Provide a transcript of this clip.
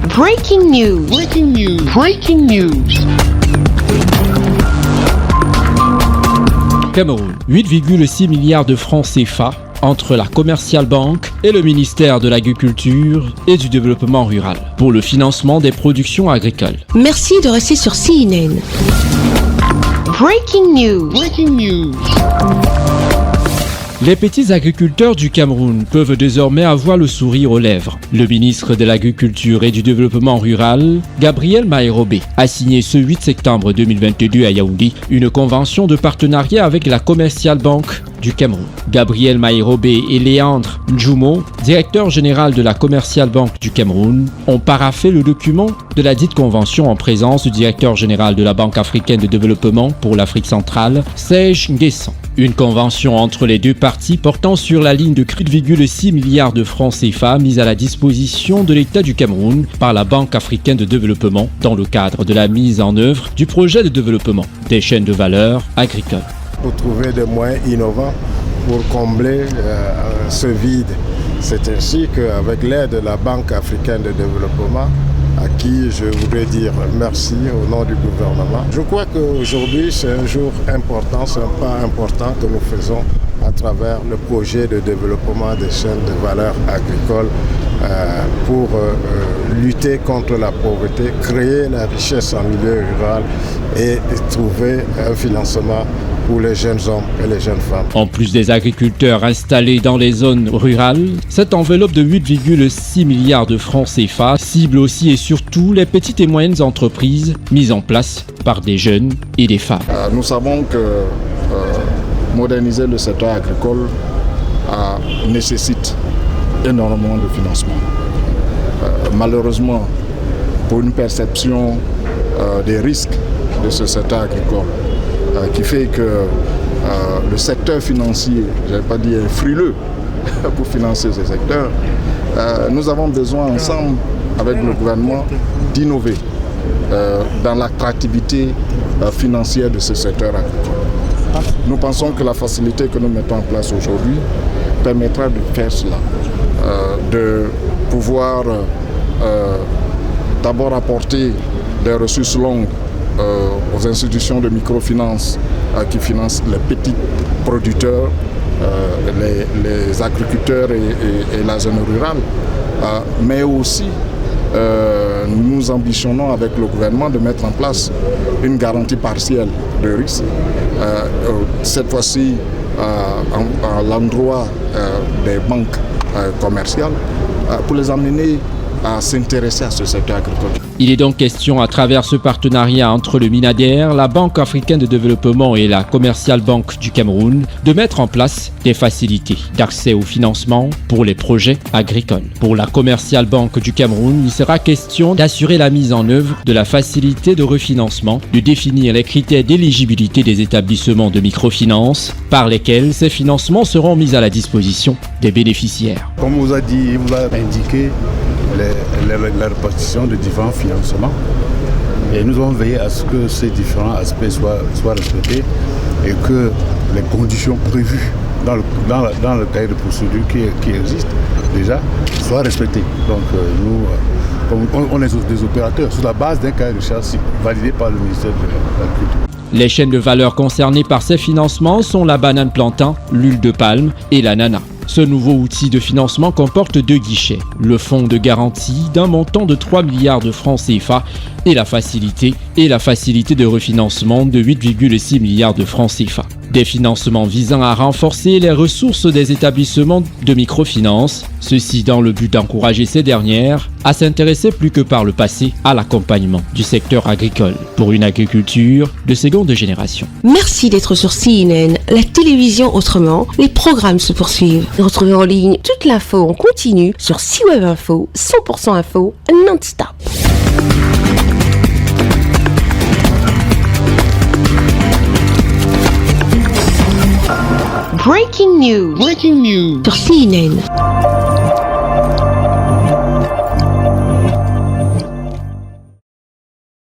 Breaking news. Breaking news. Breaking news. Cameroun, 8,6 milliards de francs CFA entre la Commercial Bank et le ministère de l'Agriculture et du Développement rural pour le financement des productions agricoles. Merci de rester sur CNN. Breaking news. Breaking news. Les petits agriculteurs du Cameroun peuvent désormais avoir le sourire aux lèvres. Le ministre de l'Agriculture et du Développement rural, Gabriel Maïrobé, a signé ce 8 septembre 2022 à Yaoundé une convention de partenariat avec la Commercial Bank du Cameroun. Gabriel Maïrobé et Léandre Ndjoumo, directeur général de la Commercial Bank du Cameroun, ont paraphé le document de la dite convention en présence du directeur général de la Banque africaine de développement pour l'Afrique centrale, Serge Nguessan. Une convention entre les deux parties portant sur la ligne de 8,6 milliards de francs CFA mise à la disposition de l'État du Cameroun par la Banque africaine de développement dans le cadre de la mise en œuvre du projet de développement des chaînes de valeur agricoles. Pour trouver des moyens innovants pour combler ce vide. C'est ainsi qu'avec l'aide de la Banque africaine de développement, à qui je voudrais dire merci au nom du gouvernement. Je crois qu'aujourd'hui, c'est un jour important, c'est un pas important que nous faisons à travers le projet de développement des chaînes de valeur agricoles pour lutter contre la pauvreté, créer la richesse en milieu rural et trouver un financement pour les jeunes hommes et les jeunes femmes. En plus des agriculteurs installés dans les zones rurales, cette enveloppe de 8,6 milliards de francs CFA cible aussi et surtout les petites et moyennes entreprises mises en place par des jeunes et des femmes. Nous savons que moderniser le secteur agricole nécessite énormément de financement. Malheureusement, pour une perception des risques de ce secteur agricole, qui fait que le secteur financier, je ne vais pas dire frileux pour financer ce secteur, nous avons besoin ensemble avec le gouvernement d'innover dans l'attractivité financière de ce secteur agricole. Nous pensons que la facilité que nous mettons en place aujourd'hui permettra de faire cela, de pouvoir d'abord apporter des ressources longues aux institutions de microfinance qui financent les petits producteurs, les agriculteurs et la zone rurale. Mais aussi, nous ambitionnons avec le gouvernement de mettre en place une garantie partielle de risque, cette fois-ci à l'endroit des banques commerciales, pour les amener à s'intéresser à ce secteur agricole. Il est donc question à travers ce partenariat entre le MINADER, la Banque africaine de développement et la Commercial Bank du Cameroun de mettre en place des facilités d'accès au financement pour les projets agricoles. Pour la Commercial Bank du Cameroun, il sera question d'assurer la mise en œuvre de la facilité de refinancement, de définir les critères d'éligibilité des établissements de microfinance par lesquels ces financements seront mis à la disposition des bénéficiaires. Comme vous a dit, vous a indiqué la répartition de différents financements. Et nous allons veiller à ce que ces différents aspects soient respectés et que les conditions prévues dans le cahier de procédure qui existe déjà soient respectées. Donc on est des opérateurs sur la base d'un cahier de charges validé par le ministère de l'Agriculture. Les chaînes de valeur concernées par ces financements sont la banane plantain, l'huile de palme et l'ananas. Ce nouveau outil de financement comporte 2 guichets, le fonds de garantie d'un montant de 3 milliards de francs CFA et la facilité de refinancement de 8,6 milliards de francs CFA. Des financements visant à renforcer les ressources des établissements de microfinance, ceci dans le but d'encourager ces dernières à s'intéresser plus que par le passé à l'accompagnement du secteur agricole pour une agriculture de seconde génération. Merci d'être sur CNN, la télévision autrement. Les programmes se poursuivent. Retrouvez en ligne toute l'info en continu sur C-Web Info, 100% info, non-stop. Breaking news. Breaking news sur CNN.